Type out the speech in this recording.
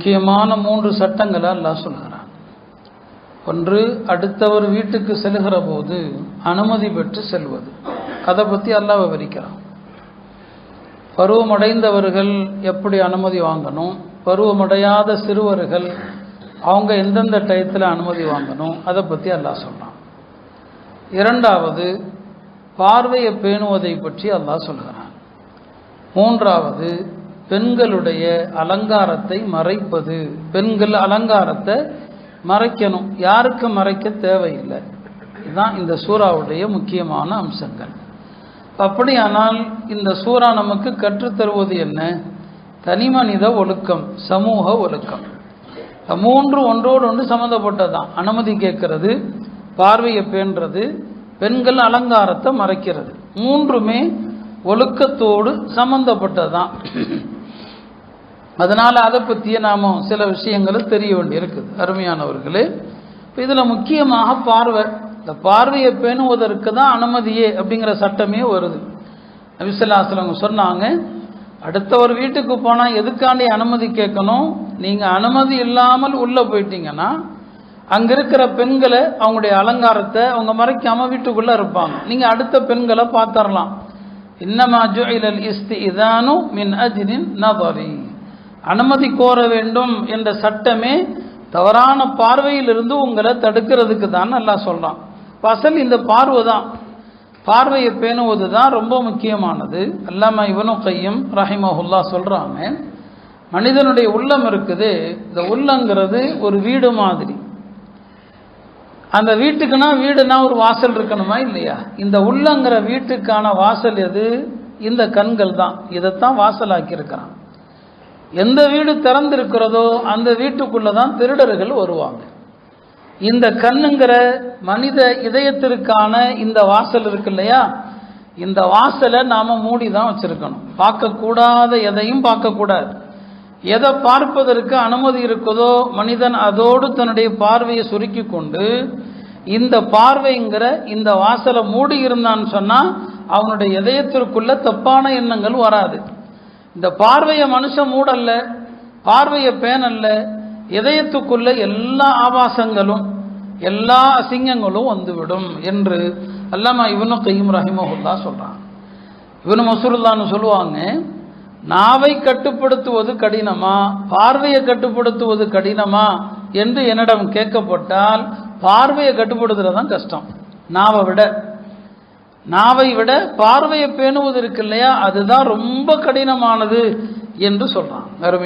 முக்கியமான 3 சட்டங்களை அல்லாஹ் சொல்கிறான். ஒன்று, அடுத்தவர் வீட்டுக்கு செல்கிற போது அனுமதி பெற்று செல்வது. அதை பற்றி அல்லாஹ் விவரிக்கிறான். பருவமடைந்தவர்கள் எப்படி அனுமதி வாங்கணும், பருவமடையாத சிறுவர்கள் அவங்க எந்தெந்த டயத்தில் அனுமதி வாங்கணும், அதை பற்றி அல்லாஹ் சொல்கிறான். இரண்டாவது, பார்வையை பேணுவதை பற்றி அல்லாஹ் சொல்கிறான். மூன்றாவது, பெண்களுடைய அலங்காரத்தை மறைப்பது. பெண்கள் அலங்காரத்தை மறைக்கணும், யாருக்கு மறைக்க தேவையில்லை. இதுதான் இந்த சூறாவுடைய முக்கியமான அம்சங்கள். அப்படியானால் இந்த சூறா நமக்கு கற்றுத்தருவது என்ன? தனிமனித ஒழுக்கம், சமூக ஒழுக்கம். 3 ஒன்றோடு ஒன்று சம்மந்தப்பட்டதான். அனுமதி கேட்கறது, பார்வையை பேணுறது, பெண்கள் அலங்காரத்தை மறைக்கிறது. 3மே ஒழுக்கத்தோடு சம்பந்தப்பட்டதான். அதனால் அதை பற்றிய நாம் சில விஷயங்களை தெரிய வேண்டியிருக்குது. அருமையானவர்களே, இதில் முக்கியமாக பார்வை. இந்த பார்வையை பேணுவதற்கு தான் அனுமதியே அப்படிங்கிற சட்டமே வருது. நபி ஸல்லல்லாஹு அலைஹி வஸல்லம் சொன்னாங்க, அடுத்தவர் வீட்டுக்கு போனால் எதுக்காண்டி அனுமதி கேட்கணும்? நீங்கள் அனுமதி இல்லாமல் உள்ளே போயிட்டீங்கன்னா அங்கே இருக்கிற பெண்களை அவங்களுடைய அலங்காரத்தை அவங்க மறைக்காமல் வீட்டுக்குள்ளே இருப்பாங்க. நீங்கள் அடுத்த பெண்களை பார்த்துடலாம். இன்னமா ஜுஇலல் இஸ்திஇதானு மின் அஜ்லின் நதரி. அனுமதி கோர வேண்டும் என்ற சட்டமே தவறான பார்வையிலிருந்து உங்களை தடுக்கிறதுக்கு தான் அல்லாஹ் சொல்கிறான். அசல் இந்த பார்வை தான், பார்வையை பேணுவது தான் ரொம்ப முக்கியமானது. அல்லாமா இப்னு கையம் ரஹிமஹுல்லாஹ் சொல்கிறாங்க, மனிதனுடைய உள்ளம் இருக்குது, இந்த உள்ளங்கிறது ஒரு வீடு மாதிரி. அந்த வீடுனா ஒரு வாசல் இருக்கணுமா இல்லையா? இந்த உள்ளங்கிற வீட்டுக்கான வாசல் எது? இந்த கண்கள் தான். இதைத்தான் வாசலாக்கி இருக்கிறான். எந்த வீடு திறந்திருக்கிறதோ அந்த வீட்டுக்குள்ளே தான் திருடர்கள் வருவாங்க. இந்த கண்ணுங்கிற மனித இதயத்திற்கான இந்த வாசல் இருக்கு இல்லையா, இந்த வாசலை நாம் மூடி தான் வச்சுருக்கணும். பார்க்கக்கூடாத எதையும் பார்க்கக்கூடாது. எதை பார்ப்பதற்கு அனுமதி இருக்குதோ மனிதன் அதோடு தன்னுடைய பார்வையை சுருக்கி கொண்டு இந்த பார்வைங்கிற இந்த வாசலை மூடி இருந்தான்னு சொன்னால் அவனுடைய இதயத்திற்குள்ள தப்பான எண்ணங்கள் வராது. இந்த பார்வையை மனுஷன் மூடல்ல, பார்வையை பேணல்ல, இதயத்துக்குள்ள எல்லா ஆபாசங்களும் எல்லா அசிங்கங்களும் வந்துவிடும் என்று அல்லாமா இப்னு கையம் ரஹிமஹுல்லாஹ் சொல்கிறான். இப்னு மஸ்ஊதுல்லான்னு சொல்லுவாங்க, நாவை கட்டுப்படுத்துவது கடினமா பார்வையை கட்டுப்படுத்துவது கடினமா என்று என்னிடம் கேட்கப்பட்டால் பார்வையை கட்டுப்படுத்துறது தான் கஷ்டம். நாவை விட பார்வையை பேணுவது இருக்கு இல்லையா, அதுதான் ரொம்ப கடினமானது என்று சொல்றான்.